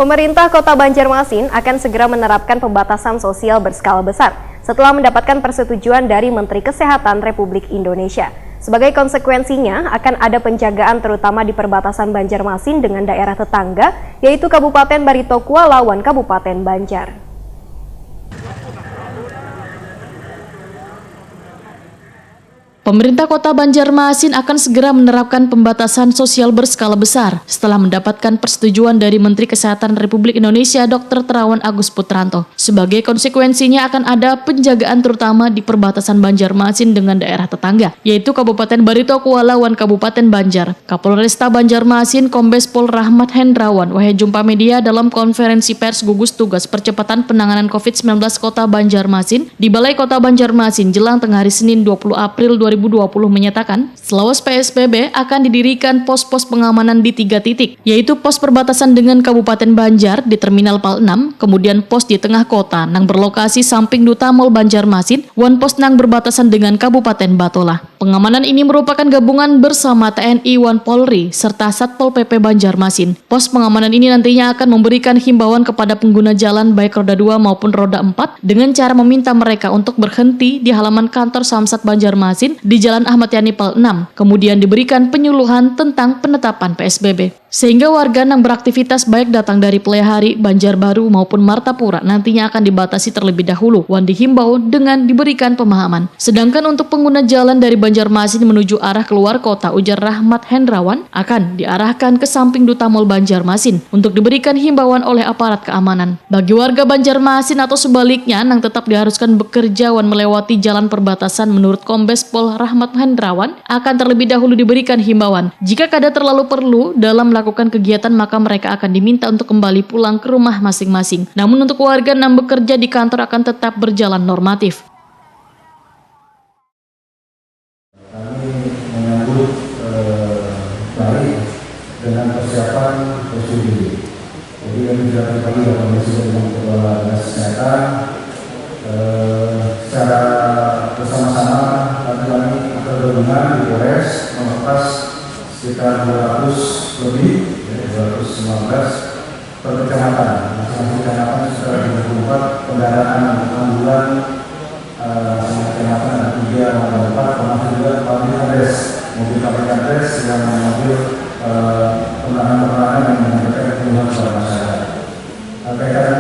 Pemerintah Kota Banjarmasin akan segera menerapkan pembatasan sosial berskala besar setelah mendapatkan persetujuan dari Menteri Kesehatan Republik Indonesia. Sebagai konsekuensinya, akan ada penjagaan terutama di perbatasan Banjarmasin dengan daerah tetangga, yaitu Kabupaten Baritokuala lawan Kabupaten Banjar. Pemerintah Kota Banjarmasin akan segera menerapkan pembatasan sosial berskala besar setelah mendapatkan persetujuan dari Menteri Kesehatan Republik Indonesia Dr. Terawan Agus Putranto. Sebagai konsekuensinya akan ada penjagaan terutama di perbatasan Banjarmasin dengan daerah tetangga, yaitu Kabupaten Baritokuala lawan Kabupaten Banjar. Kapolresta Banjarmasin Kombes Pol Rahmat Hendrawan wahai jumpa media dalam konferensi pers gugus tugas percepatan penanganan COVID-19 Kota Banjarmasin di Balai Kota Banjarmasin jelang tengah hari Senin 20 April 2020 menyatakan, selawas PSBB akan didirikan pos-pos pengamanan di 3 titik, yaitu pos perbatasan dengan Kabupaten Banjar di Terminal Pal 6, kemudian pos di tengah kota nang berlokasi samping Duta Mall Banjarmasin, one pos nang berbatasan dengan Kabupaten Batola. Pengamanan ini merupakan gabungan bersama TNI, Wan Polri, serta Satpol PP Banjarmasin. Pos pengamanan ini nantinya akan memberikan himbauan kepada pengguna jalan baik roda 2 maupun roda 4 dengan cara meminta mereka untuk berhenti di halaman kantor Samsat Banjarmasin di Jalan Ahmad Yani Pal 6, kemudian diberikan penyuluhan tentang penetapan PSBB. Sehingga warga yang beraktivitas baik datang dari Pelehari, Banjarbaru maupun Martapura nantinya akan dibatasi terlebih dahulu. Wan dihimbau dengan diberikan pemahaman. Sedangkan untuk pengguna jalan dari Banjarmasin menuju arah keluar kota, ujar Rahmat Hendrawan, akan diarahkan ke samping Duta Mall Banjarmasin untuk diberikan himbauan oleh aparat keamanan. Bagi warga Banjarmasin atau sebaliknya yang tetap diharuskan bekerja wan melewati jalan perbatasan, menurut Kombes Pol Rahmat Hendrawan akan terlebih dahulu diberikan himbauan. Jika kada terlalu perlu dalam melakukan kegiatan, maka mereka akan diminta untuk kembali pulang ke rumah masing-masing. Namun untuk warga yang bekerja di kantor akan tetap berjalan normatif. Kami menyambut baik dengan persiapan PSBB. Jadi kami sudah berbagi dengan Komisi dengan Kepala Dinas Kesehatan secara bersama-sama. Kami akan bergabungan di Polres mengepas sekitar 200 lebih, 219 per kecamatan. Masing-masing kecamatan sudah 24 kendaraan ambulan, kecamatan ada 3 mobil 4, termasuk juga pabrik adres, mobil pabrik adres yang mengambil penahanan yang menyampaikan keluhan kepada masyarakat. Kaitan